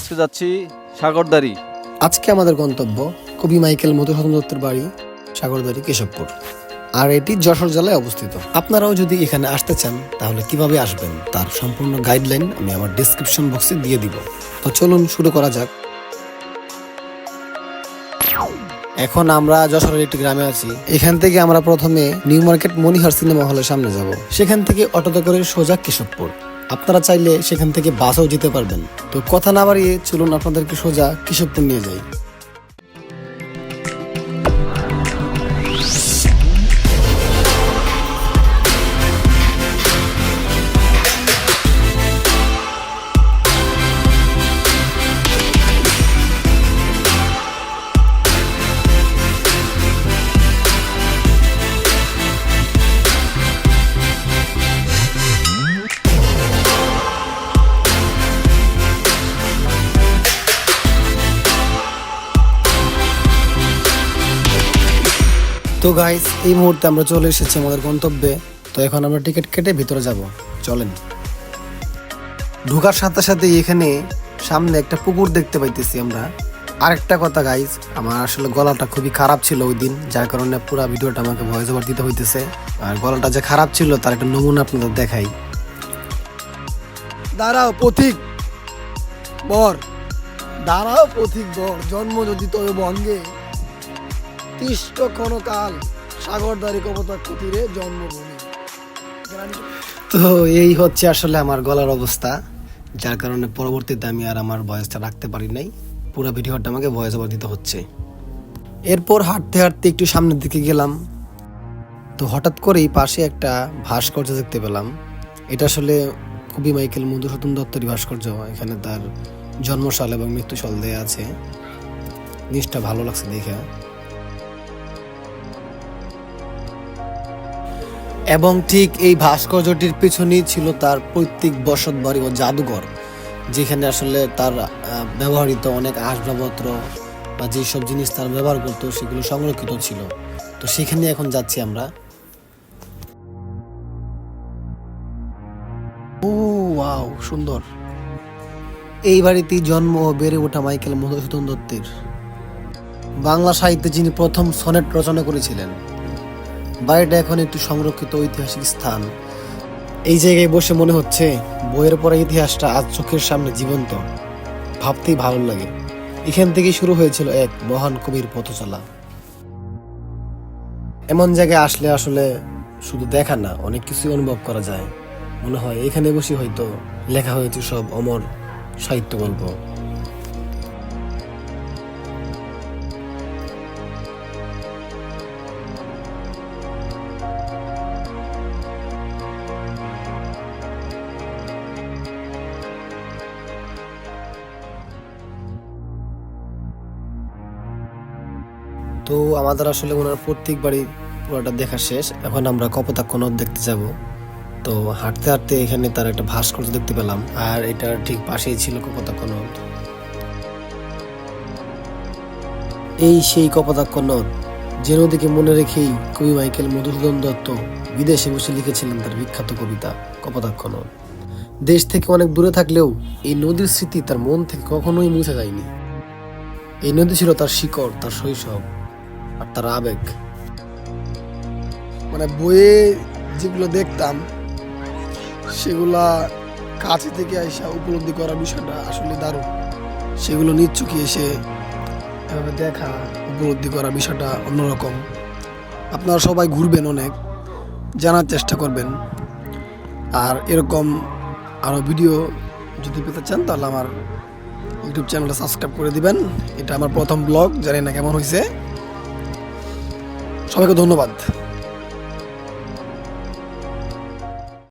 আজকে যাচ্ছি সাগরদাড়ি। আজকে আমাদের গন্তব্য কবি মাইকেল মধুসূদন দত্তের বাড়ি সাগরদাড়ি কেশবপুর, আর এটি যশোর জেলায় অবস্থিত। আপনারাও যদি এখানে আসতে চান তাহলে কিভাবে আসবেন তার সম্পূর্ণ গাইডলাইন আমি আমার ডেসক্রিপশন বক্সে দিয়ে দিব। তো চলুন শুরু করা যাক। এখন আমরা যশোরের একটি গ্রামে আছি। এখান থেকে আমরা প্রথমে নিউ মার্কেট মনিহার সিনেমা হলের সামনে যাব। সেখান থেকে অটোতে করে সোজা কেশবপুর। আপনারা চাইলে সেখান থেকে বাসেও যেতে পারবেন। তো কথা না বাড়িয়ে চলুন আপনাদেরকে সোজা কেশবপুর নিয়ে যাই। তো গাইস, এই মুহূর্তে আমরা চলে এসেছি আমাদের গন্তব্যে। তো এখন আমরা টিকিট কেটে ভিতরে যাব, চলেন। ঢোকার সাথে সাথে এখানে সামনে একটা পুকুর দেখতে পাইতেছি আমরা। আরেকটা কথা গাইস, আমার আসলে গলাটা খুবই খারাপ ছিল ওই দিন, যার কারণে পুরো ভিডিওটা আমাকে ভয়েস ওভার দিতে হইতেছে। আর গলাটা যে খারাপ ছিল তার একটা নমুনা আপনাদের দেখাই। দাঁড়াও পথিক বর, দাঁড়াও পথিক বর, জন্ম যদি তবে বঙ্গে তিষ্ট ক্ষণকাল সাগরদাড়ি কপোতাক্ষ তীরে জন্মভূমি। তো এই হচ্ছে আসলে আমার গলার অবস্থা, যার কারণে পরবর্তীতে আমি আর আমার ভয়েসটা রাখতে পারি নাই। পুরো ভিডিওটা আমাকে ভয়েস ওভার দিতে হচ্ছে। এরপর হাঁটতে হাঁটতে একটু সামনের দিকে গেলাম। তো হঠাৎ করেই পাশে একটা ভাস্কর্য দেখতে পেলাম। এটা আসলে কবি মাইকেল মধুসূদন দত্তের ভাস্কর্য। এখানে তার জন্মসাল এবং মৃত্যুসাল দেয়া আছে। জিনিসটা ভালো লাগছে দেখে। এবং ঠিক এই ভাস্কর্যটির পিছনেই ছিল তার পৈতৃক বসত বাড়ি ও জাদুঘর, যেখানে আসলে তার ব্যবহৃত অনেক আসবাবপত্র বা যেসব জিনিস তার ব্যবহার করতো সেগুলো সংরক্ষিত ছিল। তো সেখানে এখন যাচ্ছি আমরা। ও ওয়াও, সুন্দর। এই বাড়িতেই জন্ম ও বেড়ে ওঠা মাইকেল মধুসূদন দত্তের। বাংলা সাহিত্যে যিনি প্রথম সনেট রচনা করেছিলেন। বাড়িটা এখন একটি সংরক্ষিত ঐতিহাসিক স্থান। এই জায়গায় বসে মনে হচ্ছে বইয়ের পরে ইতিহাসটা আজ চোখের সামনে জীবন্ত। ভাবতেই ভালো লাগে। এখান থেকেই শুরু হয়েছিল এক মহান কবির পথচলা। এমন জায়গায় আসলে আসলে শুধু দেখা না, অনেক কিছুই অনুভব করা যায়। মনে হয় এখানে বসে হয়তো লেখা হয়েছে সব অমর সাহিত্য গল্প। তো আমাদের আসলে ওনার প্রত্যেক বাড়ি পুরোটা দেখা শেষ। এখন আমরা কপোতাক্ষ নদ দেখতে যাব। তো হাঁটতে হাঁটতে এখানে তার একটা ভাস্কর্য দেখতে পেলাম, আর এটার ঠিক পাশেই ছিল কপোতাক্ষ নদ। এই সেই কপোতাক্ষ নদ, যে নদীকে মনে রেখেই কবি মাইকেল মধুসূদন দত্ত বিদেশে বসে লিখেছিলেন তার বিখ্যাত কবিতা কপোতাক্ষ নদ। দেশ থেকে অনেক দূরে থাকলেও এই নদীর স্মৃতি তার মন থেকে কখনোই মুছে যায়নি। এই নদী ছিল তার শিকড়, তার শৈশব আর তার আবেগ। মানে বইয়ে যেগুলো দেখতাম সেগুলা কাছে থেকে আইসা উপলব্ধি করার বিষয়টা আসলে দারুণ। সেগুলো নিজ চোখে এসে এভাবে দেখা, উপলব্ধি করার বিষয়টা অন্যরকম। আপনারা সবাই ঘুরবেন, অনেক জানার চেষ্টা করবেন। আর এরকম আরও ভিডিও যদি পেতে চান তাহলে আমার ইউটিউব চ্যানেলটা সাবস্ক্রাইব করে দিবেন। এটা আমার প্রথম ব্লগ, জানি না কেমন হয়েছে। সবাইকে ধন্যবাদ।